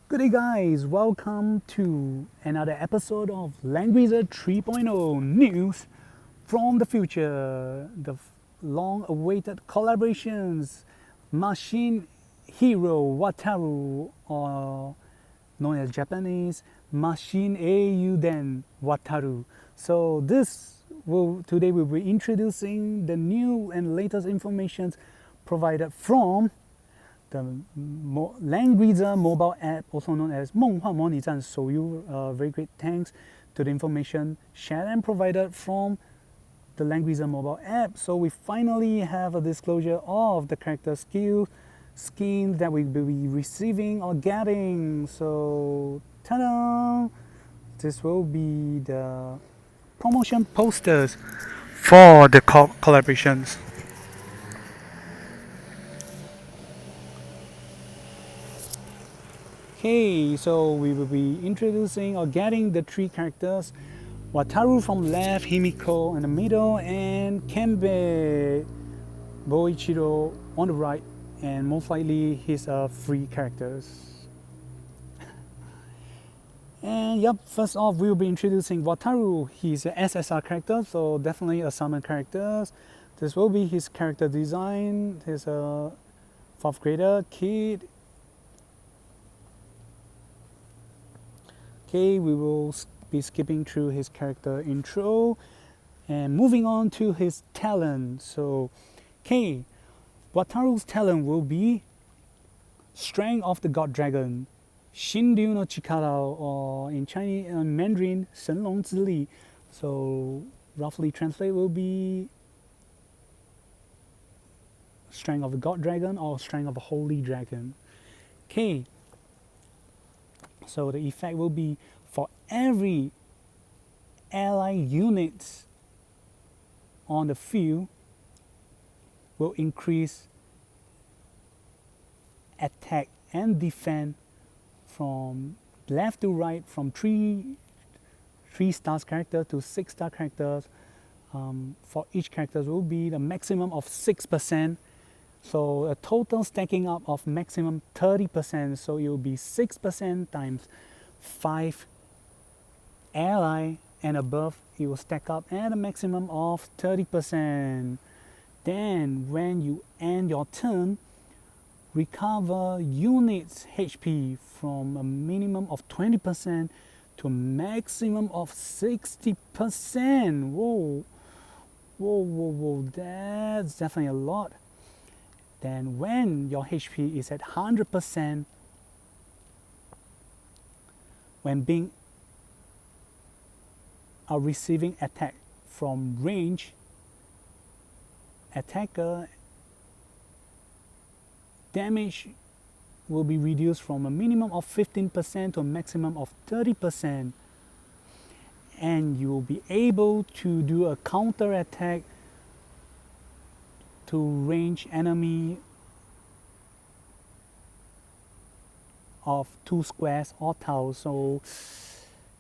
Good day guys, welcome to another episode of Langrisser 3.0 news from the future. The long-awaited collaborations, Machine Hero Wataru, or known as Japanese Machine Eiyuden Wataru. So today we'll be introducing the new and latest information provided from the Langrisser mobile app, also known as 梦幻模拟战 Soyu. Very great thanks to the information shared and provided from the Langrisser mobile app. So we finally have a disclosure of the character skin that we will be receiving or getting. So ta-da! This will be the promotion posters for the collaborations. Okay, so we will be introducing or getting the three characters: Wataru from left, Himiko in the middle, and Kenbei Boichiro on the right. And most likely he's a free characters. And yep, first off we'll be introducing Wataru. He's an SSR character, so definitely a summon character. This will be his character design. He's a 4th grader kid. Okay, we will be skipping through his character intro and moving on to his talent. So, okay, Wataru's talent will be Strength of the God Dragon, Shinryu no Chikara, or in Chinese and Mandarin, 神龙之力. So, roughly translate will be Strength of the God Dragon or Strength of the Holy Dragon. Okay. So the effect will be for every ally unit on the field will increase attack and defense from left to right, from 3-star character to 6-star characters. For each character will be the maximum of 6%. So a total stacking up of maximum 30%. So it will be 6% times 5 ally and above. It will stack up at a maximum of 30%. Then when you end your turn, recover units HP from a minimum of 20% to a maximum of 60%. Whoa, that's definitely a lot. Then when your HP is at 100%, when being receiving attack from range attacker, damage will be reduced from a minimum of 15% to a maximum of 30%. And you will be able to do a counter attack to range enemy of 2 squares or tiles. So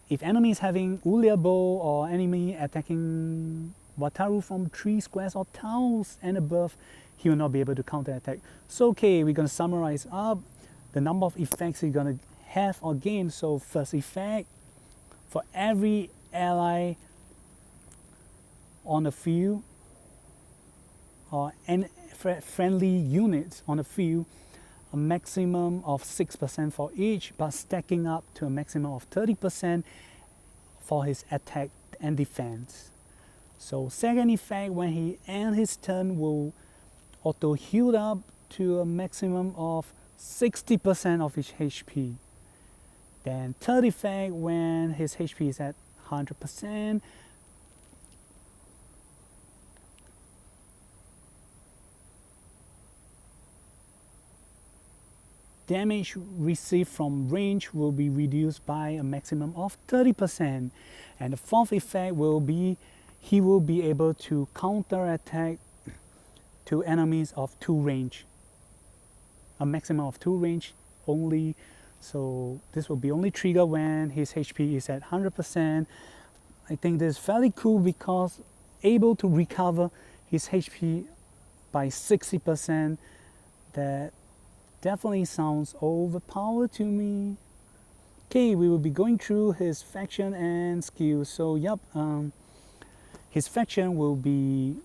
if enemy is having Ulia bow or enemy attacking Wataru from 3 squares or tiles and above, he will not be able to counter attack. So okay, we're gonna summarize up the number of effects you're gonna have or gain. So first effect, for every ally on the field or friendly units on the field, a maximum of 6% for each, but stacking up to a maximum of 30% for his attack and defense. So second effect, when he ends his turn, will auto heal up to a maximum of 60% of his HP. Then third effect, when his HP is at 100%, damage received from range will be reduced by a maximum of 30%. And the fourth effect will be he will be able to counter attack to enemies of 2 range, a maximum of 2 range only. So this will be only trigger when his HP is at 100%. I think this is fairly cool because able to recover his HP by 60%. That definitely sounds overpowered to me. Okay, we will be going through his faction and skills. So yep, his faction will be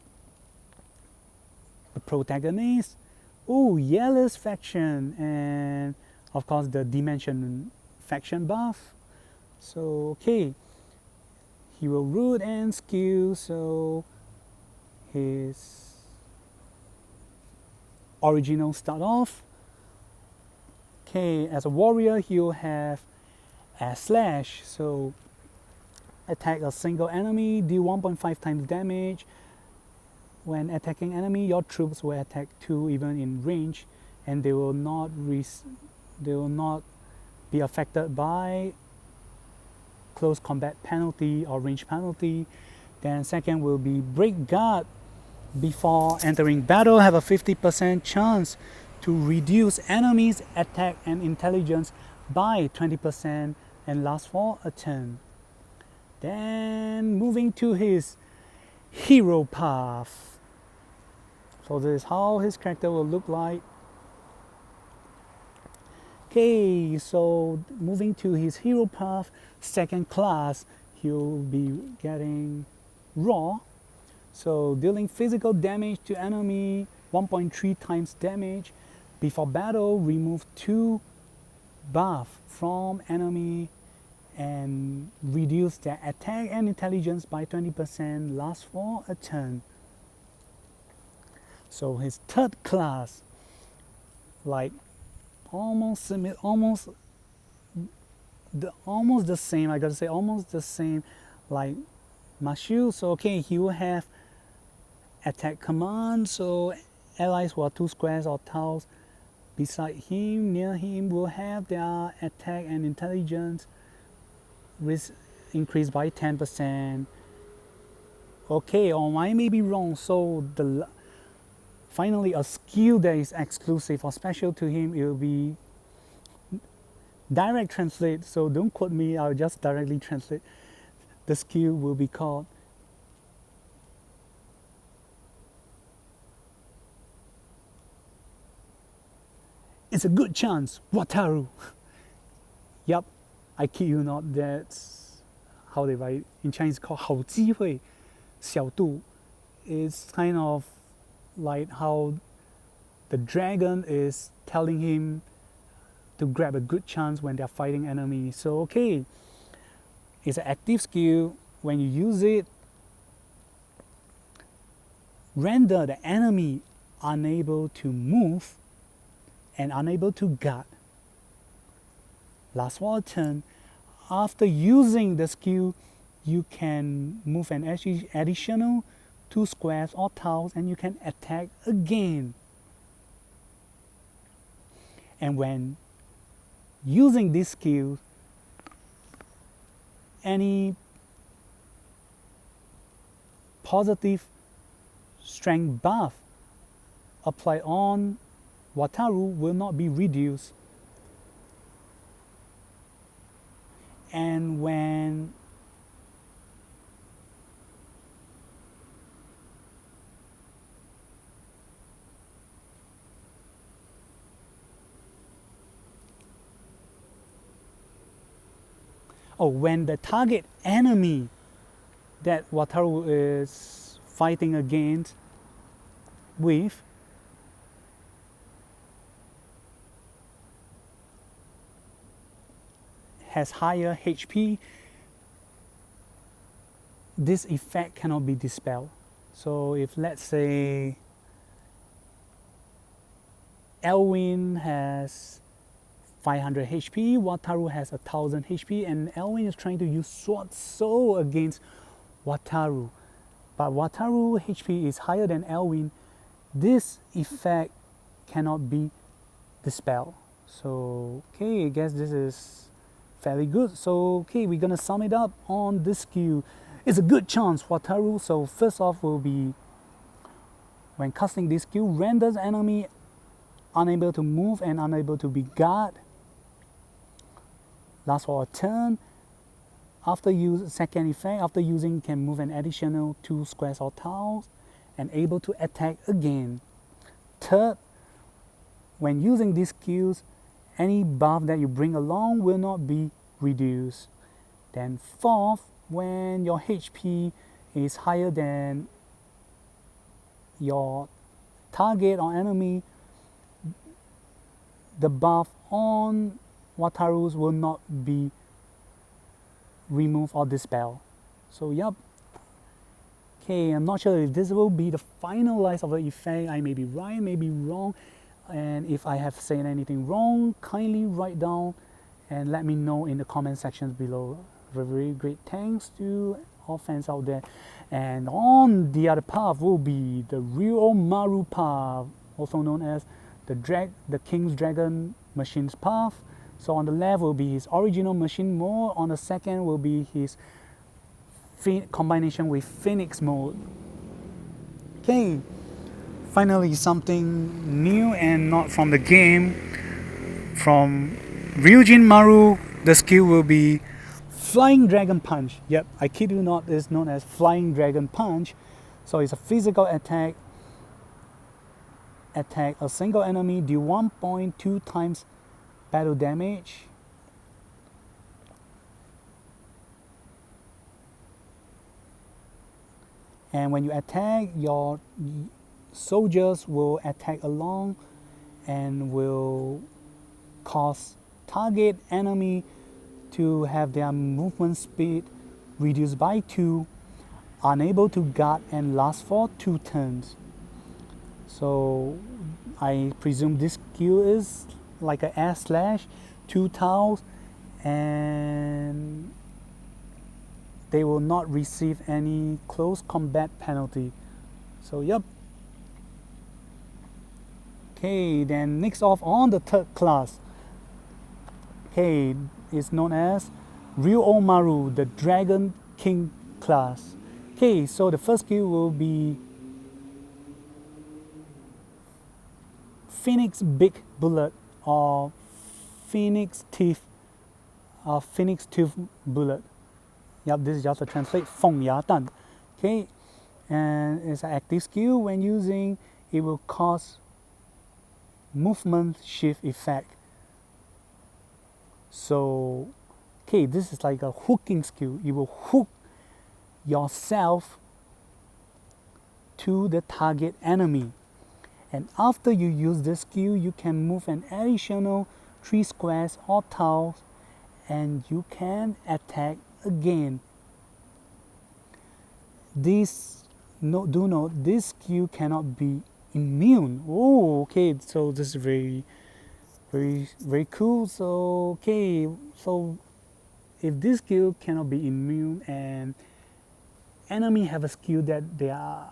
the protagonist. Oh, Yellow's faction, and of course the Dimension faction buff. So okay, he will root and skill. So his original start off. Okay, as a warrior, he'll have a slash. So attack a single enemy, deal 1.5 times damage. When attacking enemy, your troops will attack 2 even in range, and they will not be affected by close combat penalty or range penalty. Then second will be break guard. Before entering battle, have a 50% chance to reduce enemies' attack and intelligence by 20% and last for a turn. Then moving to his hero path. So this is how his character will look like. Okay, so moving to his hero path, second class, he'll be getting raw. So dealing physical damage to enemy, 1.3 times damage. Before battle, remove 2 buff from enemy and reduce their attack and intelligence by 20%, last for a turn. So his third class, like almost the same, I gotta say almost the same like Mashu. So okay, he will have attack command, so allies who are 2 squares or tiles beside him, near him, will have their attack and intelligence risk increased by 10%. Okay, or I may be wrong. So finally a skill that is exclusive or special to him, it will be direct translate. So don't quote me, I'll just directly translate. The skill will be called It's a Good Chance, Wataru. Yup, I kid you not, that's how they write. In Chinese, it's called 好机会, 小度. It's kind of like how the dragon is telling him to grab a good chance when they're fighting enemies. So okay, it's an active skill. When you use it, render the enemy unable to move and unable to guard. Last for a turn. After using the skill, you can move an additional 2 squares or tiles and you can attack again. And when using this skill, any positive strength buff applied on Wataru will not be reduced. And when when the target enemy that Wataru is fighting against with has higher HP, this effect cannot be dispelled. So if let's say Elwin has 500 HP, Wataru has 1000 HP, and Elwin is trying to use Sword Soul against Wataru, but Wataru HP is higher than Elwin, this effect cannot be dispelled. So okay, I guess this is fairly good. So okay, we're gonna sum it up on this skill. It's a good chance, Wataru. So first off will be, when casting this skill, renders enemy unable to move and unable to be guard. Last for a turn. After use second effect, after using, can move an additional 2 squares or tiles and able to attack again. Third, when using these skills, any buff that you bring along will not be reduced. Then fourth, when your HP is higher than your target or enemy, the buff on Watarus will not be removed or dispelled. So yep. Okay, I'm not sure if this will be the finalize of the effect. I may be right, may be wrong. And if I have said anything wrong, kindly write down and let me know in the comment sections below. Very great thanks to all fans out there. And on the other path will be the Ryo Maru path, also known as the King's Dragon Machine's path. So on the left will be his original machine mode. On the second will be his combination with Phoenix mode. Okay, finally something new and not from the game. From Ryujin Maru, the skill will be Flying Dragon Punch. Yep, I kid you not, is known as Flying Dragon Punch. So it's a physical attack. Attack a single enemy, deal 1.2 times battle damage. And when you attack, your soldiers will attack along and will cause target enemy to have their movement speed reduced by 2, unable to guard, and last for 2 turns. So I presume this skill is like a air slash, 2 tiles, and they will not receive any close combat penalty. So yep. Okay, then next off on the third class. Okay, it's known as Ryo Maru, the Dragon King class. Okay, so the first skill will be Phoenix Big Bullet or Phoenix Tooth Bullet. Yep, this is just a translate. 凤牙弹. Okay, and it's an active skill. When using, it will cause movement shift effect. So, okay, this is like a hooking skill. You will hook yourself to the target enemy. And after you use this skill, you can move an additional 3 squares or tiles and you can attack again. This, do note, this skill cannot be immune. Oh, okay, so this is very cool. So, okay, so if this skill cannot be immune and enemy have a skill that they are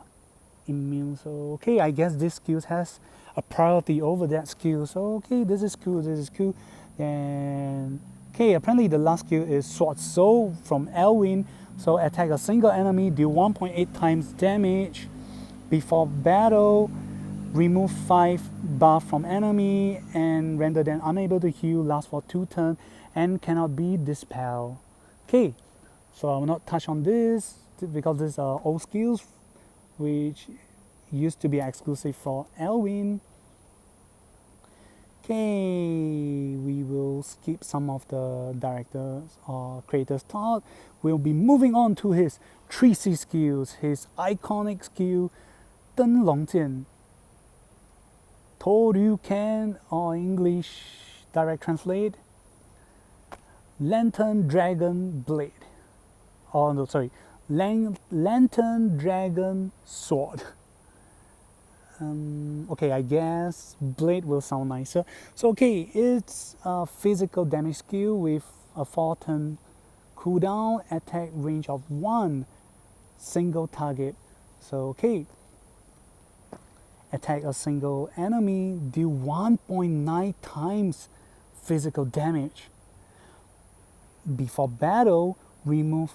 immune, so okay, I guess this skill has a priority over that skill. So okay, this is cool. And okay, apparently the last skill is Sword Soul from Elwin. So attack a single enemy, deal 1.8 times damage. Before battle, remove 5 buff from enemy and render them unable to heal, last for 2 turns and cannot be dispelled. Okay, so I will not touch on this because these are old skills which used to be exclusive for Elwin. Okay, we will skip some of the directors or creators' thought. We'll be moving on to his 3C skills, his iconic skill, 灯笼剑, Toryuken, or English direct translate, Lantern Dragon Blade. Oh no, sorry, Lantern Dragon Sword. Okay, I guess blade will sound nicer. So okay, it's a physical damage skill with a 4-turn cooldown, attack range of 1 single target. So okay, attack a single enemy, deal 1.9 times physical damage. Before battle, remove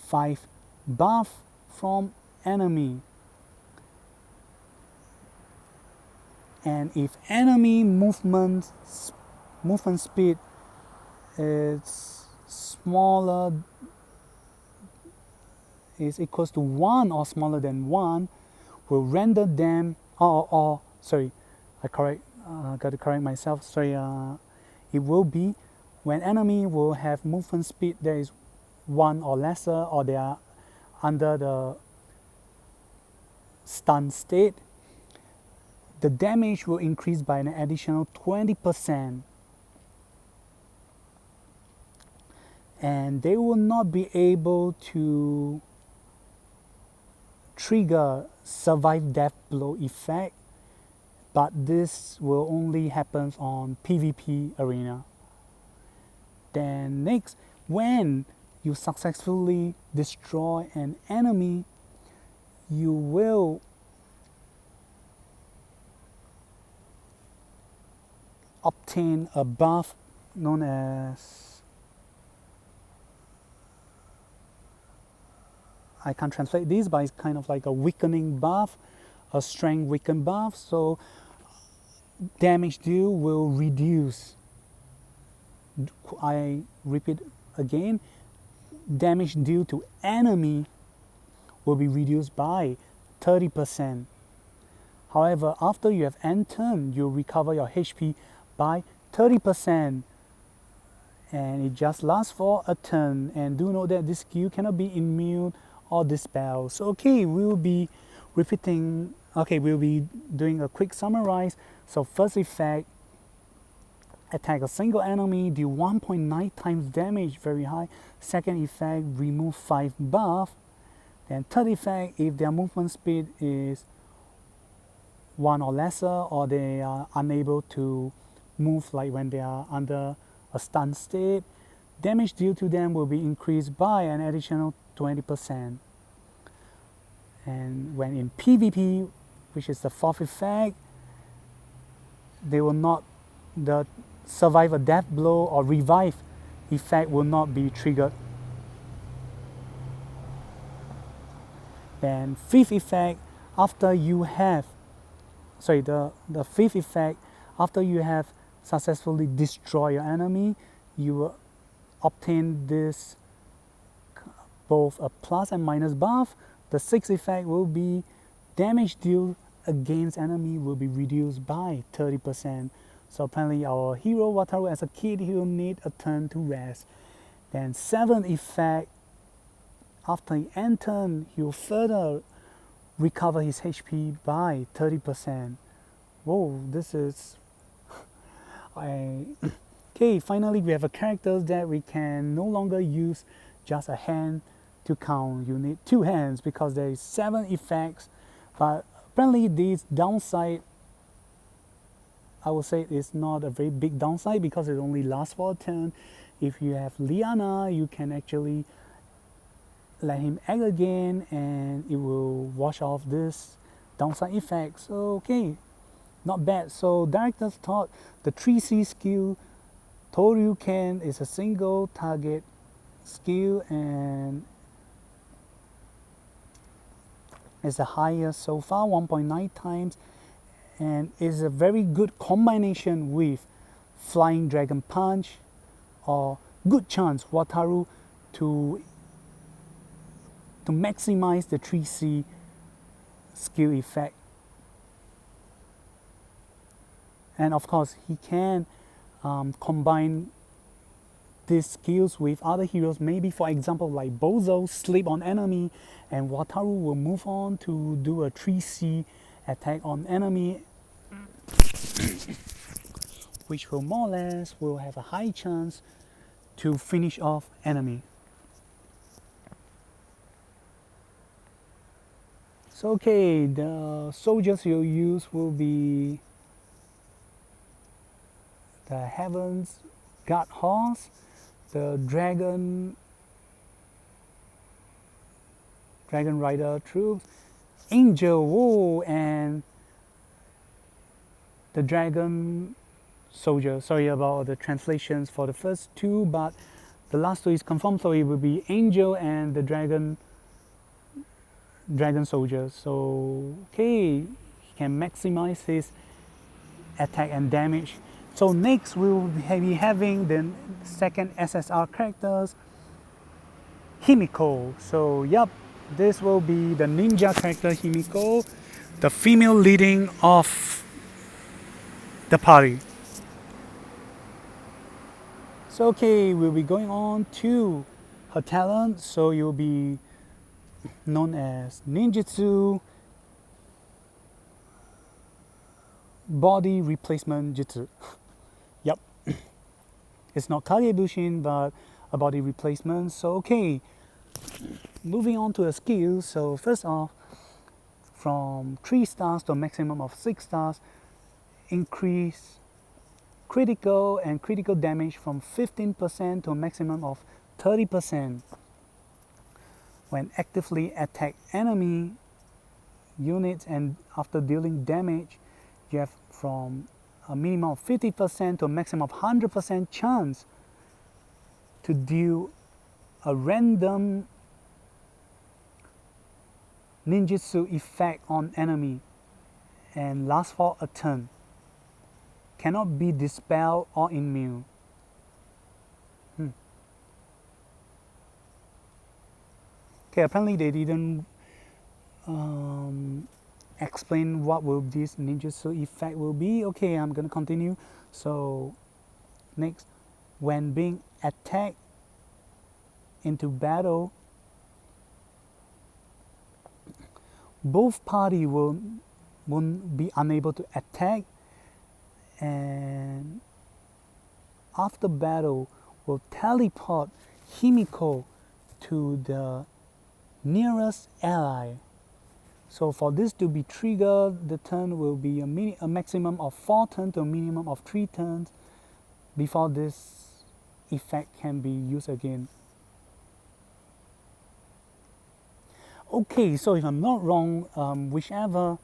5 buff from enemy. And if enemy movement speed is smaller, is equals to 1 or smaller than 1, will render them, sorry, got to correct myself, sorry, it will be when enemy will have movement speed that is 1 or lesser, or they are under the stun state, the damage will increase by an additional 20%. And they will not be able to trigger survive death blow effect, but this will only happen on PvP arena. Then next, when you successfully destroy an enemy, you will obtain a buff known as, I can't translate this, but it's kind of like a weakening buff, a strength weaken buff. So damage deal will reduce. I repeat again, damage due to enemy will be reduced by 30%. However, after you have end turn, you recover your HP by 30%, and it just lasts for a turn. And do note that this skill cannot be immune or dispelled. So okay, we'll be repeating. Okay, we'll be doing a quick summarize. So first effect, attack a single enemy, do 1.9 times damage, very high. Second effect, remove 5 buff. Then third effect, if their movement speed is 1 or lesser, or they are unable to move, like when they are under a stun state, damage due to them will be increased by an additional 20%. And when in PvP, which is the fourth effect, they will not, the survive a death blow or revive effect will not be triggered. Then fifth effect, after you have, the fifth effect, after you have successfully destroyed your enemy, you will obtain this both a plus and minus buff. The sixth effect will be damage deal against enemy will be reduced by 30%. So apparently our hero Wataru, as a kid, he will need a turn to rest. Then seventh effect, after he end turn, he will further recover his HP by 30%. Whoa, this is okay, finally we have a character that we can no longer use just a hand to count. You need 2 hands because there is 7 effects. But apparently this downside, I would say it's not a very big downside because it only lasts for a turn. If you have Liana, you can actually let him act again and it will wash off this downside effect. So okay, not bad. So director's thought, the 3C skill Toryuken is a single target skill and is the highest so far, 1.9 times, and is a very good combination with Flying Dragon Punch, or good chance Wataru to maximize the 3C skill effect. And of course he can combine these skills with other heroes, maybe for example like Bozo sleep on enemy and Wataru will move on to do a 3C attack on enemy, which will more or less will have a high chance to finish off enemy. So okay, the soldiers you'll use will be the Heaven's Guard Horse, the Dragon Rider troops, Angel, whoa, and the Dragon Soldier. Sorry about the translations for the first 2, but the last 2 is confirmed, so it will be Angel and the Dragon Soldier. So okay, he can maximize his attack and damage. So next we will be having the second SSR characters, Himiko. So yep, this will be the ninja character Himiko, the female leading of the party. So okay, we'll be going on to her talent. So you'll be known as ninjutsu body replacement jutsu. Yep, it's not kage bushin, but a body replacement. So okay, moving on to a skill. So first off, from 3 stars to a maximum of 6 stars, increase critical and critical damage from 15% to a maximum of 30% when actively attack enemy units, and after dealing damage you have from a minimum of 50% to a maximum of 100% chance to deal a random ninjutsu effect on enemy and lasts for a turn. Cannot be dispelled or immune. Okay, apparently they didn't explain what will this ninjutsu effect will be. Okay, I'm gonna continue. So next, when being attacked into battle, both parties won't be unable to attack, and after battle will teleport Himiko to the nearest ally. So for this to be triggered, the turn will be a maximum of 4 turns to a minimum of 3 turns before this effect can be used again. Okay, so if I'm not wrong, whichever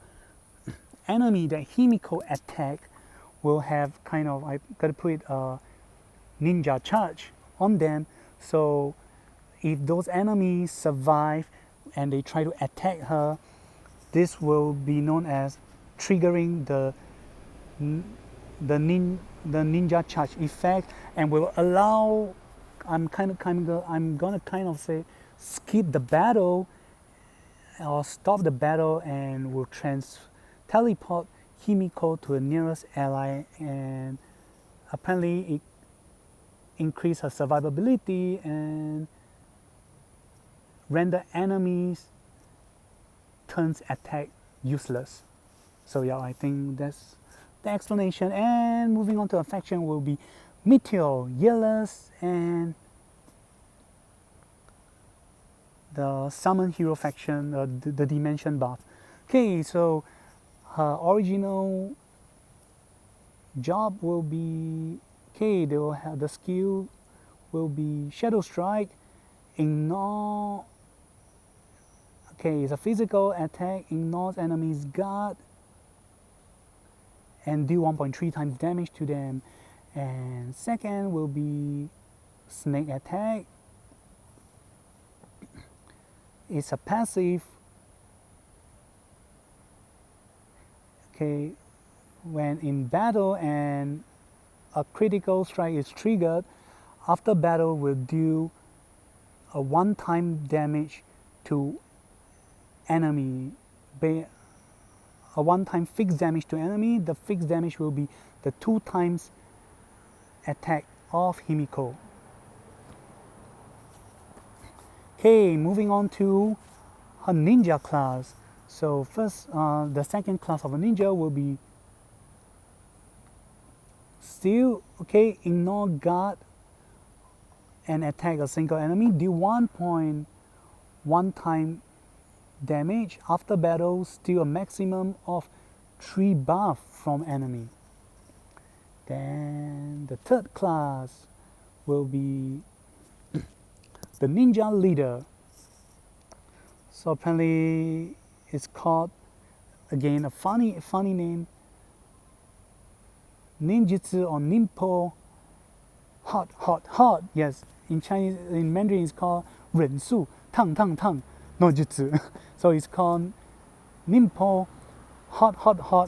enemy that Himiko attack will have kind of, I gotta put a ninja charge on them. So if those enemies survive and they try to attack her, this will be known as triggering the ninja charge effect, and will allow, I'm gonna kind of say, skip the battle or stop the battle, and will teleport Himiko to the nearest ally, and apparently it increase her survivability and render enemies turns attack useless. So yeah, I think that's the explanation. And moving on to a faction will be Meteor, Yellows, and the Summon Hero faction, the Dimension buff. Okay, so her original job will be, okay, they will have the skill will be Shadow Strike, ignore. Okay, it's a physical attack, ignores enemy's guard, and do 1.3 times damage to them. And second will be Snake Attack. It's a passive. Okay, when in battle and a critical strike is triggered, after battle will do a one-time damage to enemy, a one-time fixed damage to enemy. The fixed damage will be the 2 times attack of Himiko. Okay, moving on to her ninja class. So first, the second class of a ninja will be still, okay, ignore guard and attack a single enemy. Do 1.1 time damage. After battle, steal a maximum of 3 buff from enemy. Then the third class will be the ninja leader. So apparently it's called, again, a funny name, ninjutsu or ninpo hot. Yes, in Chinese, in Mandarin it's called 忍术 tang no jutsu. So it's called ninpo hot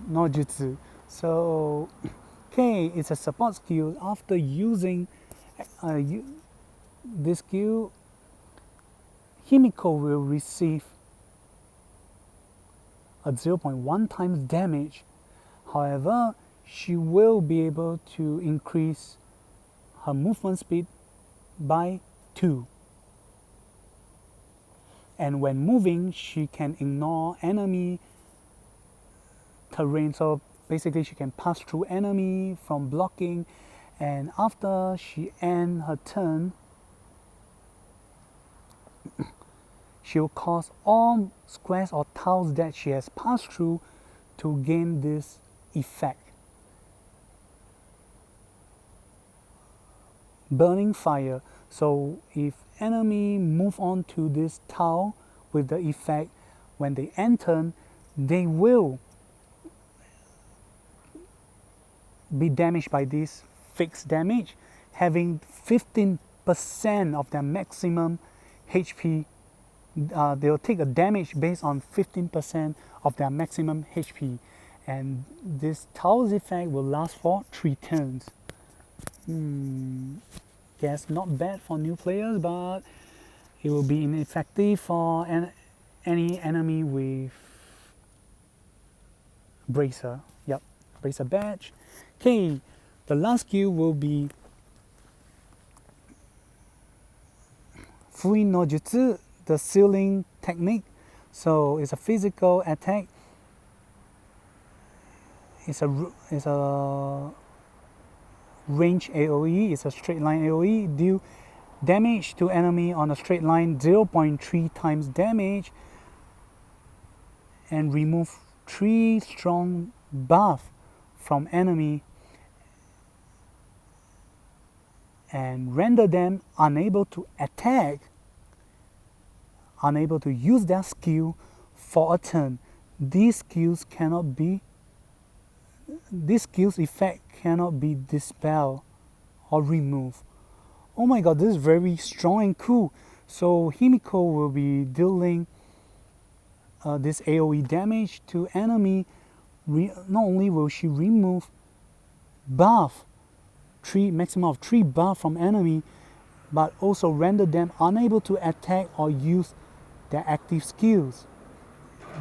no jutsu. So okay, it's a support skill. After using this skill, Himiko will receive a 0.1 times damage. However, she will be able to increase her movement speed by 2. And when moving, she can ignore enemy terrain. So basically, she can pass through enemy from blocking. And after she ends her turn, she will cause all squares or tiles that she has passed through to gain this effect. Burning fire. So if enemy move on to this tile with the effect, when they enter, they will be damaged by this fixed damage, having 15% of their maximum HP. They'll take a damage based on 15% of their maximum HP, and this tiles effect will last for 3 turns. Guess not bad for new players, but it will be ineffective for any enemy with bracer. Yep, bracer badge. Okay, the last skill will be Fui no Jutsu, the Zilong technique. So it's a physical attack. It's a range AoE. It's a straight line AoE. Deal damage to enemy on a straight line 0.3 times damage, and remove 3 strong buff from enemy and render them unable to attack, unable to use their skill for a turn. These skills effect cannot be dispelled or removed. Oh my god, this is very strong and cool. So Himiko will be dealing this AoE damage to enemy. Not only will she remove buff, maximum of 3 buff from enemy, but also render them unable to attack or use their active skills.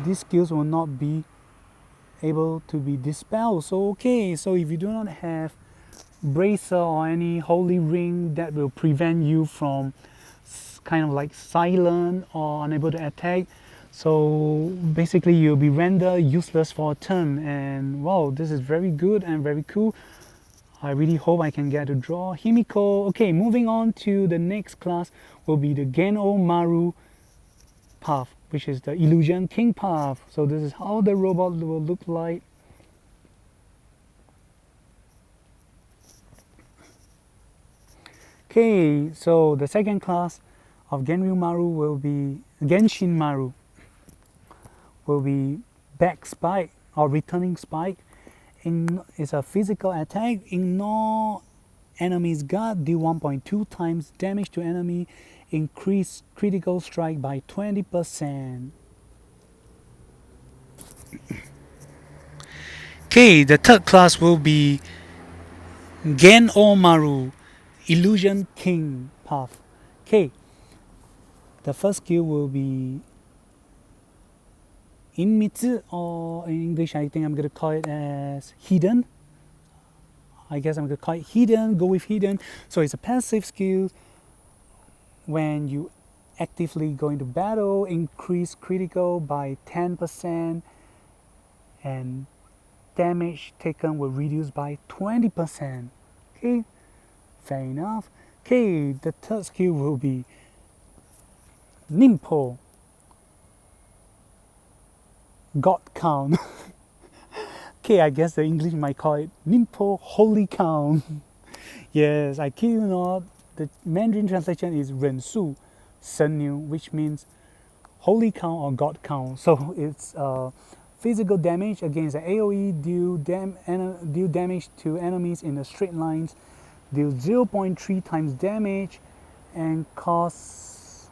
These skills will not be able to be dispelled. So okay, so if you do not have bracer or any holy ring that will prevent you from kind of like silent or unable to attack, so basically you'll be rendered useless for a turn. And wow, this is very good and very cool. I really hope I can get to draw Himiko. Okay, moving on to the next class will be the Gen-O Maru path, which is the Illusion King path. So this is how the robot will look like. Okay, so the second class of Genshin Maru will be back spike or returning spike. It's a physical attack. Ignore enemy's guard, deal 1.2 times damage to enemy, increase critical strike by 20%. Okay, the third class will be Gen-O Maru, Illusion King path. Okay, the first skill will be Inmitsu, or in English I think I'm going to call it as Hidden. I guess I'm going to call it Hidden, go with Hidden. So it's a passive skill. When you actively go into battle, increase critical by 10%, and damage taken will reduce by 20%. Okay, fair enough. Okay, the third skill will be Nimpo, God Count. Okay, I guess the English might call it Nimpo Holy Count. Yes, I kid you not, the Mandarin translation is Rensu Senyu, which means Holy Count or God Count. So it's physical damage against the AoE, deal damage to enemies in the straight lines, deal 0.3 times damage, and cause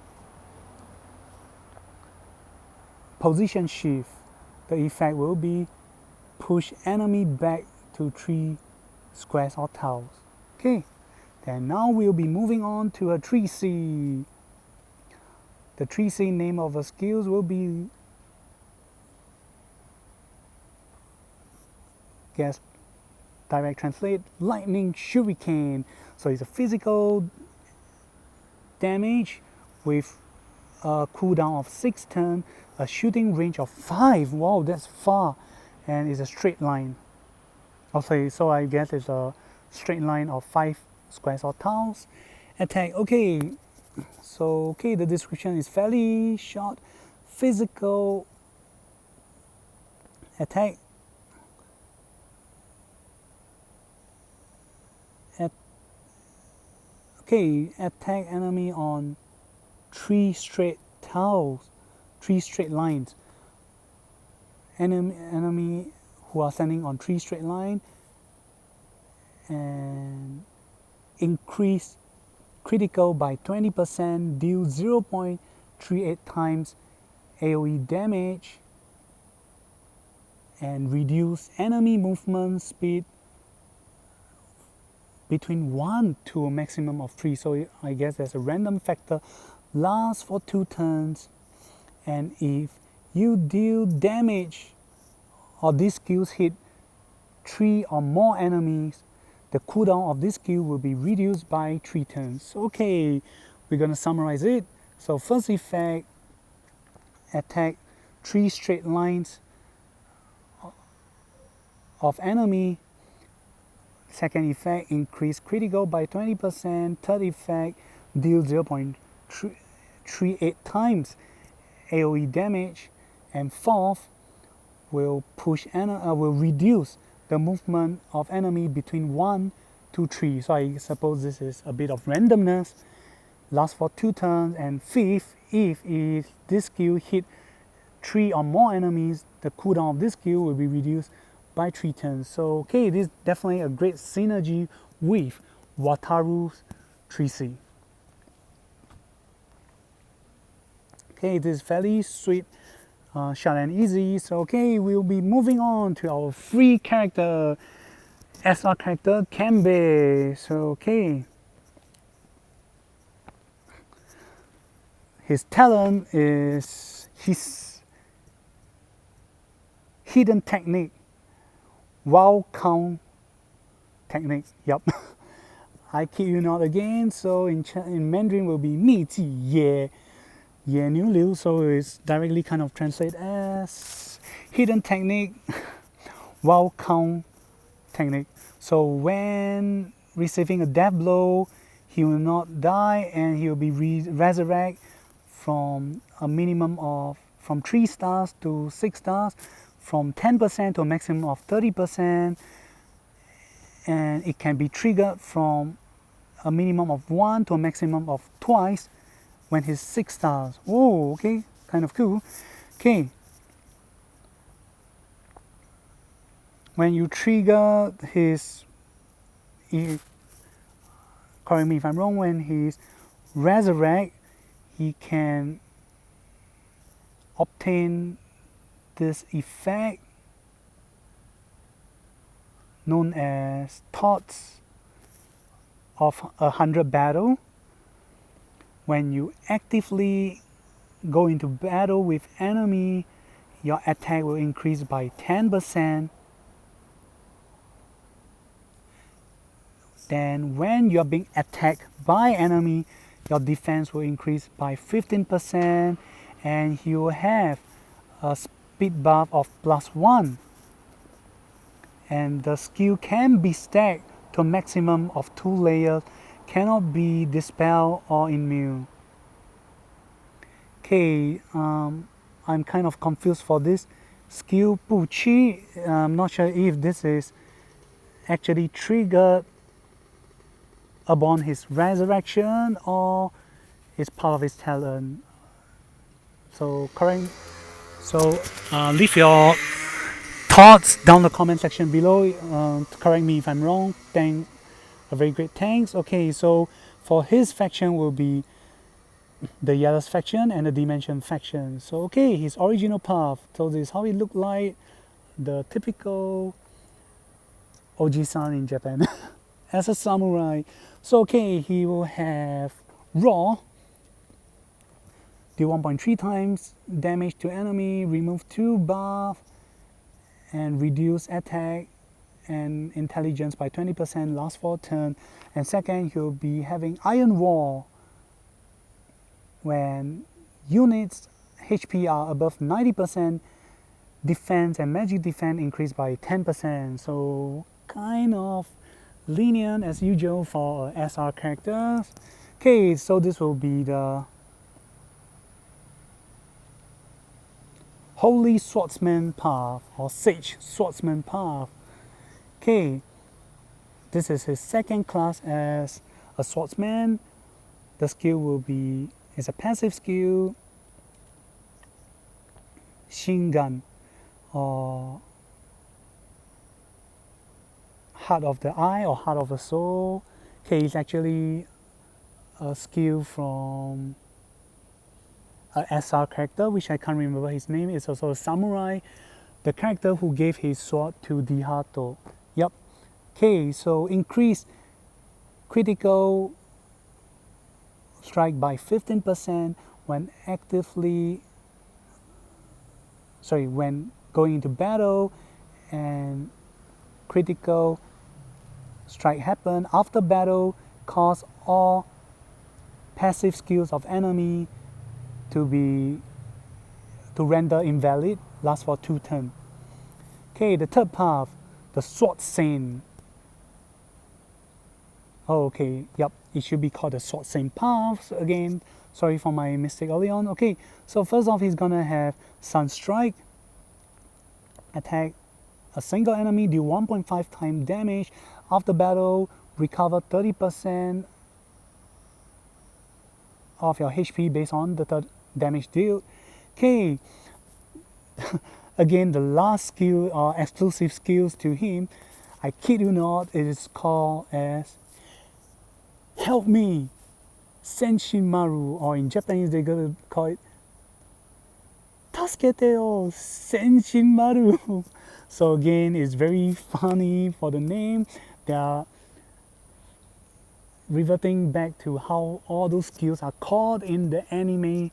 position shift. The effect will be push enemy back to 3 squares or tiles. Okay, then now we'll be moving on to a 3C. The 3C name of the skills will be, guess direct translate, lightning shuriken. So it's a physical damage with a cooldown of 6 turns, a shooting range of 5. Wow, that's far, and it's a straight line. Okay, so I guess it's a straight line of 5 squares or tiles. Attack. Okay, so okay, the description is fairly short. Physical attack. Okay, attack enemy on 3 straight tiles, 3 straight lines. Enemy who are standing on 3 straight lines, and increase critical by 20%, deal 0.38 times AoE damage, and reduce enemy movement speed between 1 to a maximum of 3. So I guess there's a random factor. Lasts for 2 turns, and if you deal damage or these skills hit 3 or more enemies, the cooldown of this skill will be reduced by 3 turns. Okay, we're gonna summarize it. So first effect, attack 3 straight lines of enemy. Second effect, increase critical by 20%. Third effect, deal 0.38 times AoE damage. And fourth, will reduce the movement of enemy between 1 to 3. So I suppose this is a bit of randomness. Lasts for 2 turns. And fifth, if this skill hit 3 or more enemies, the cooldown of this skill will be reduced by 3 turns. So okay, this is definitely a great synergy with Wataru's 3C. Okay, this is fairly sweet, short and easy. So okay, we'll be moving on to our free character, SR character Kanbei. So okay, his talent is his hidden technique, wow count technique. Yep. I kid you not again. So in Mandarin will be 秘技也牛流. So it's directly kind of translate as hidden technique, wow count technique. So when receiving a death blow, he will not die, and he will be resurrected from a minimum of from 3 stars to 6 stars, from 10% to a maximum of 30%, and it can be triggered from a minimum of 1 to a maximum of twice when he's 6 stars. Oh, okay, kind of cool. Okay, when you trigger his, correct me if I'm wrong, when he's resurrect, he can obtain this effect known as Thoughts of 100 battle. When you actively go into battle with enemy, your attack will increase by 10%. Then when you're being attacked by enemy, your defense will increase by 15%, and you will have a speed buff of +1. And the skill can be stacked to a maximum of 2 layers, cannot be dispelled or immune. Okay, I'm kind of confused for this skill 不屈. I'm not sure if this is actually triggered upon his resurrection or is part of his talent. So leave your thoughts down the comment section below. Correct me if I'm wrong. A very great thanks. Okay, so for his faction will be the Yellow's faction and the Dimension faction. So okay, his original path. So this is how he looked like, the typical Oji-san in Japan as a samurai. So okay, he will have Raw, do 1.3 times damage to enemy, remove 2 buff, and reduce attack and intelligence by 20% last 4 turns. And second, you'll be having Iron Wall when units HP are above 90%, defense and magic defense increase by 10%. So kind of lenient as usual for SR characters. Okay, so this will be the Holy Swordsman path or Sage Swordsman path. Okay, this is his second class as a swordsman. The skill will be, it's a passive skill, Shingan or Heart of the Eye or Heart of the Soul. Okay, it's actually a skill from a SR character, which I can't remember his name. It's also a samurai, the character who gave his sword to Dihato. Yep. Okay, so increase critical strike by 15% when when going into battle, and critical strike happen after battle, cause all passive skills of enemy to render invalid, last for 2 turns. Okay, the third path, the Sword Saint. Oh, okay, yep, it should be called the Sword Saint path again. Sorry for my mistake early on. Okay, so first off, he's gonna have Sunstrike, attack a single enemy, deal 1.5 times damage. After battle, recover 30% of your HP based on the damage dealt. Okay, again, the last skill or exclusive skills to him, I kid you not, it is called as Help Me Senshinmaru, or in Japanese they're gonna call it Tasukete o Senshinmaru. So again, it's very funny for the name. They are reverting back to how all those skills are called in the anime.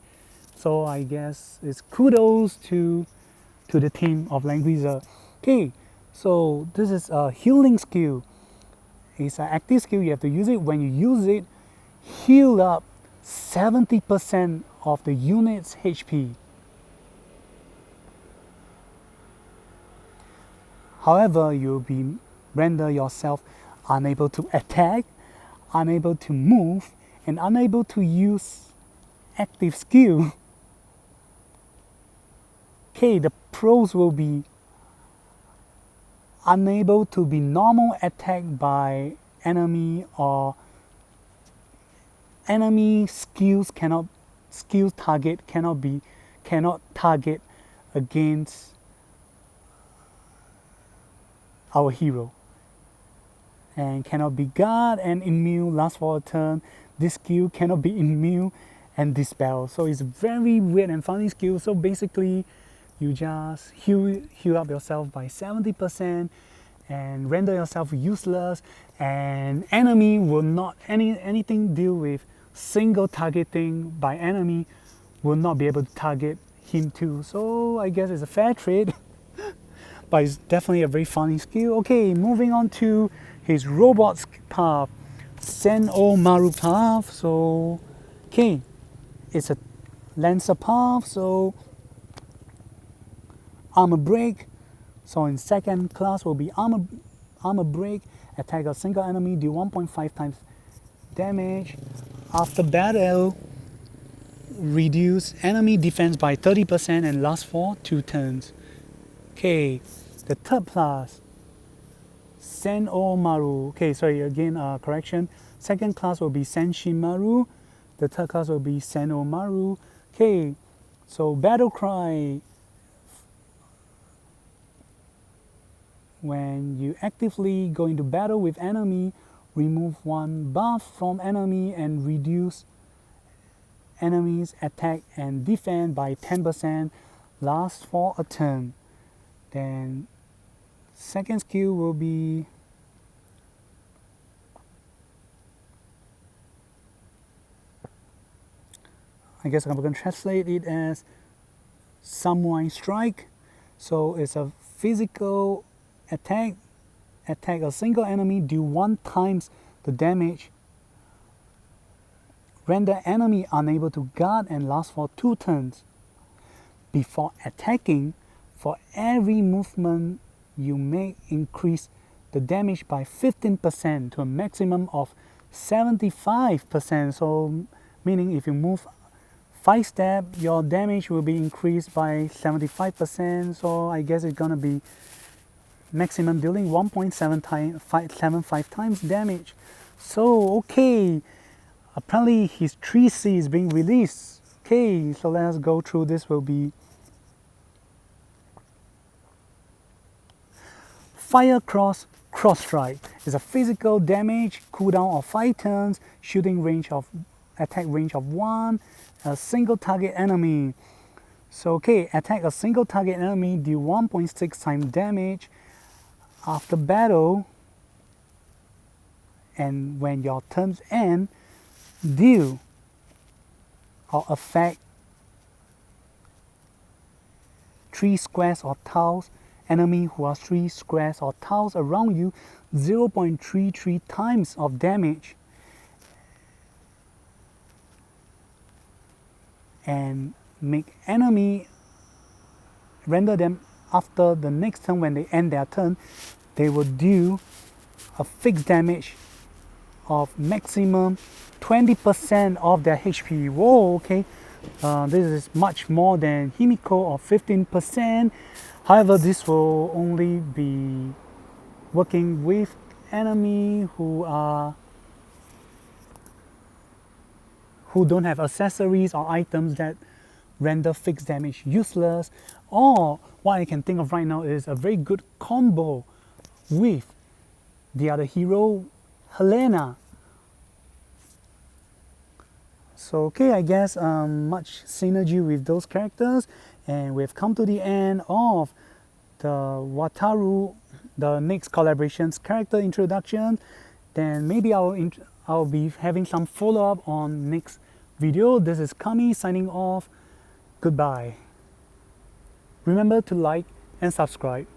So I guess it's kudos to the team of Langrisser. Okay, so this is a healing skill. It's an active skill. You have to use it. When you use it, heal up 70% of the unit's HP. However, you'll be render yourself unable to attack, unable to move, and unable to use active skill. Okay, the pros will be unable to be normal attacked by enemy, or enemy skills target cannot target against our hero, and cannot be guard and immune last for a turn. This skill cannot be immune and dispel. So it's a very weird and funny skill. So basically you just heal up yourself by 70% and render yourself useless, and enemy will not anything deal with single targeting by enemy will not be able to target him too. So I guess it's a fair trade. But it's definitely a very funny skill. Okay, moving on to his robot's path, Sen-O Maru path. So, okay, it's a Lancer path. So, armor break. So in second class will be armor break. Attack a single enemy, do 1.5 times damage. After battle, reduce enemy defense by 30% and last for 2 turns. Okay, the third class, Sen-O Maru. Okay, sorry, again, correction. Second class will be Senshinmaru. The third class will be Sen-O Maru. Okay, so battle cry. When you actively go into battle with enemy, remove 1 buff from enemy and reduce enemy's attack and defense by 10%, lasts for a turn. Then second skill will be I guess I'm going to translate it as Samurai Strike. So it's a physical attack attack a single enemy, deal 1 times the damage. Render enemy unable to guard and last for 2 turns. Before attacking, for every movement you make, increase the damage by 15% to a maximum of 75%. So meaning if you move 5 steps, your damage will be increased by 75%. So I guess it's gonna be maximum dealing 1.75 times damage. So okay, apparently his 3C is being released. Okay, so let's go through. This will be Fire Cross Strike. It's a physical damage, cooldown of 5 turns, shooting range of attack range of 1, a single target enemy. So okay, attack a single target enemy, deal 1.6 times damage after battle, and when your turns end, deal or affect 3 squares or tiles enemy who are 3 squares or tiles around you 0.33 times of damage, and make enemy render them after the next turn. When they end their turn, they will do a fixed damage of maximum 20% of their HP. Whoa, okay. This is much more than Himiko of 15%. However, this will only be working with enemy who don't have accessories or items that render fixed damage useless. Or what I can think of right now is a very good combo with the other hero, Helena. So okay, I guess much synergy with those characters, and we've come to the end of the Wataru, the next collaborations character introduction. Then maybe I'll be having some follow-up on next video. This is Kami signing off. Goodbye. Remember to like and subscribe.